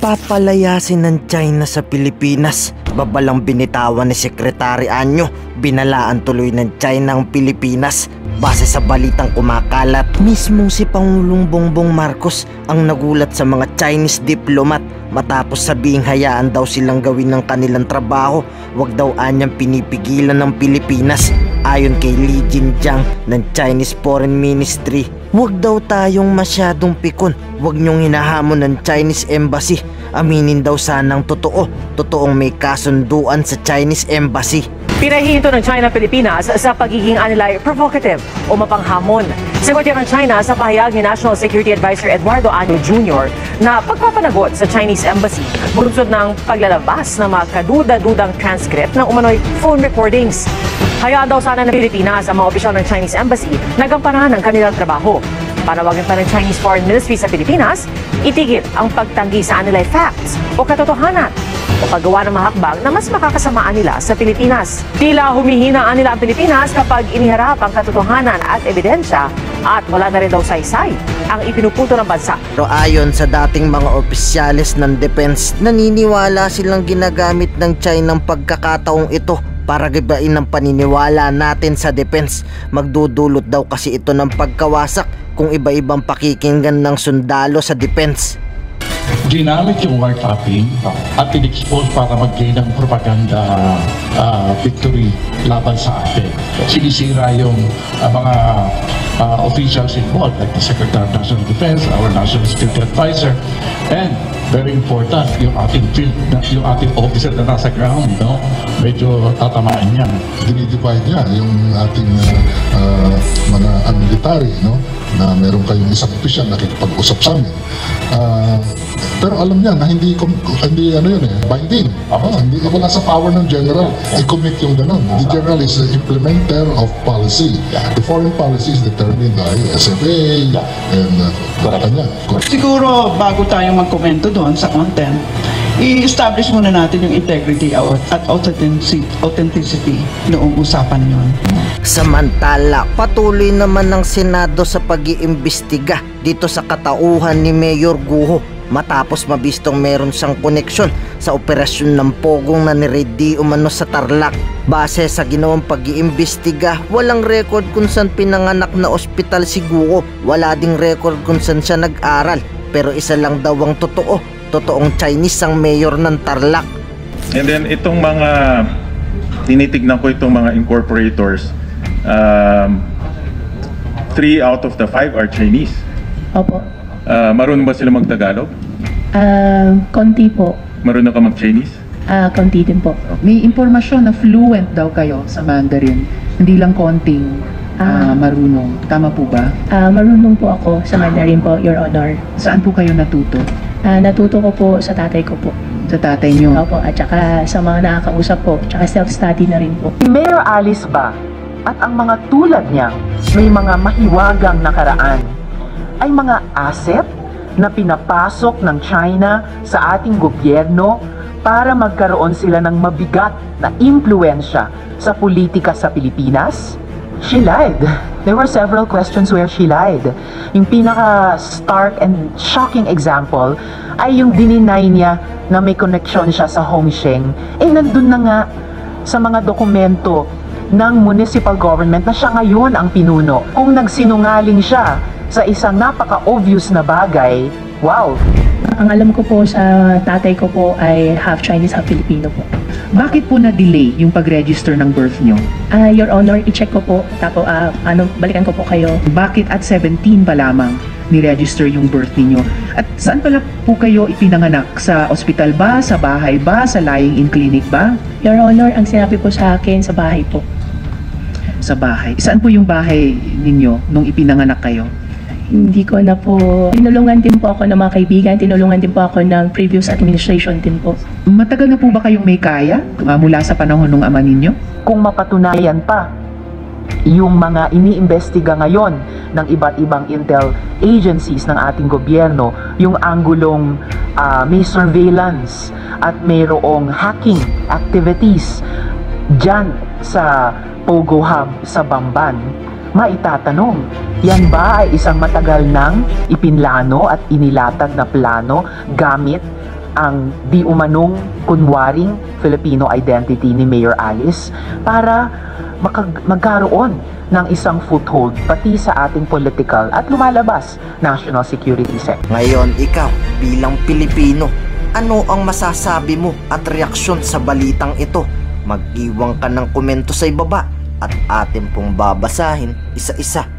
Papalayasin ng China sa Pilipinas. Babalang binitawan ni Secretary Anyo. Binalaan tuloy ng China ang Pilipinas. Base sa balitang kumakalat, mismong si Pangulong Bongbong Marcos ang nagulat sa mga Chinese diplomat matapos sabihing hayaan daw silang gawin ng kanilang trabaho. Wag daw anyang pinipigilan ng Pilipinas. Ayon kay Li Jinjiang ng Chinese Foreign Ministry, wag daw tayong masyadong pikon. Wag niyong hinahamon ng Chinese Embassy. Aminin daw sanang totoong may kasunduan sa Chinese Embassy. Pinahihinto ng China Pilipinas sa pagiging anilay provocative o mapanghamon. Sagot yan ng China sa pahayag ni National Security Advisor Eduardo Anyo Jr. na pagpapanagot sa Chinese Embassy bunsod ng paglalabas ng mga kaduda-dudang transcript ng umano'y phone recordings. Hayaan daw sana ng Pilipinas ang mga opisyal ng Chinese Embassy na gampanan ang kanilang trabaho. Panawagan pa ng Chinese Foreign Ministry sa Pilipinas, itigil ang pagtanggi sa anilay facts o katotohanan o paggawa ng mahakbang na mas makakasamaan nila sa Pilipinas. Tila humihinaan nila ang Pilipinas kapag iniharap ang katotohanan at ebidensya at wala na rin daw saysay ang ipinuputo ng bansa. Pero ayon sa dating mga opisyalis ng defense, naniniwala silang ginagamit ng China ang pagkakataong ito para gibain ang paniniwala natin sa defense. Magdudulot daw kasi ito ng pagkawasak kung iba-ibang pakikinggan ng sundalo sa defense. Ginamit yung wiretapping at in-expose para mag-gain ng propaganda victory laban sa atin. Sinisira yung mga officials involved like the Secretary of National Defense, our National Security Advisor, and very important, yung ating officer na nasa ground, no? Medyo tatamaan niya. Dinidivide niya yung ating mga military, no? Na meron kayong isang opisyal na nakikipag-usap sa amin. Pero alam niya na hindi ano yun binding. Hindi wala sa power ng general i-commit yung gano'n. The general is the implementer of policy. The foreign policy is determined by SFA and kanya. Siguro bago tayo magkomento doon sa content, i-establish muna natin yung integrity at authenticity noong usapan yon. Samantala, patuloy naman ng Senado sa pag-iimbestiga dito sa katauhan ni Mayor Guo matapos mabistong meron siyang koneksyon sa operasyon ng pogong na ni-raid di umano sa Tarlac. Base sa ginawang pag-iimbestiga, walang record kung saan pinanganak na ospital si Guo. Wala ding record kung saan siya nag-aral. Pero isa lang daw ang totoong Chinese ang mayor ng Tarlac. And then itong mga tinitignan ko itong mga incorporators, 3 out of the 5 are Chinese. Opo. Marunong ba sila mag-Tagalog? Konti po. Marunong ka mag-Chinese? Konti din po. May impormasyon na fluent daw kayo sa Mandarin. Hindi lang konting marunong. Tama po ba? Marunong po ako sa Mandarin po, Your Honor. Saan po kayo natuto? Natuto ko po sa tatay ko po. Sa tatay niyo? Opo, at saka sa mga nakakausap po, at saka self-study na rin po. Si Mayor Alice ba at ang mga tulad niya may mga mahiwagang nakaraan ay mga asset na pinapasok ng China sa ating gobyerno para magkaroon sila ng mabigat na impluensya sa politika sa Pilipinas? She lied. There were several questions where she lied. Yung pinaka-stark and shocking example ay yung dininay niya na may connection siya sa Hongsheng. Nandun na nga sa mga dokumento ng municipal government na siya ngayon ang pinuno. Kung nagsinungaling siya sa isang napaka-obvious na bagay, wow! Ang alam ko po sa tatay ko po ay half Chinese, half Filipino po. Bakit po na-delay yung pag-register ng birth nyo? Your Honor, i-check ko po. Tapos, balikan ko po kayo. Bakit at 17 pa lamang ni-register yung birth ninyo? At saan pala po kayo ipinanganak? Sa ospital ba? Sa bahay ba? Sa lying-in clinic ba? Your Honor, ang sinabi po sa akin, sa bahay po. Sa bahay? Saan po yung bahay ninyo nung ipinanganak kayo? Hindi ko na po. Tinulungan din po ako ng mga kaibigan, tinulungan din po ako ng previous administration din po. Matagal na po ba kayong may kaya mula sa panahon ng ama ninyo? Kung mapatunayan pa yung mga iniimbestiga ngayon ng iba't ibang intel agencies ng ating gobyerno, yung anggulong may surveillance at mayroong hacking activities dyan sa Pogo Hub sa Bamban, maitatanong, yan ba ay isang matagal nang ipinlano at inilatag na plano gamit ang di umanong kunwaring Filipino identity ni Mayor Alice para magkaroon ng isang foothold pati sa ating political at lumalabas national security sector. Ngayon, ikaw bilang Pilipino, ano ang masasabi mo at reaksyon sa balitang ito? Mag-iwan ka ng komento sa ibaba at atin pong babasahin isa-isa.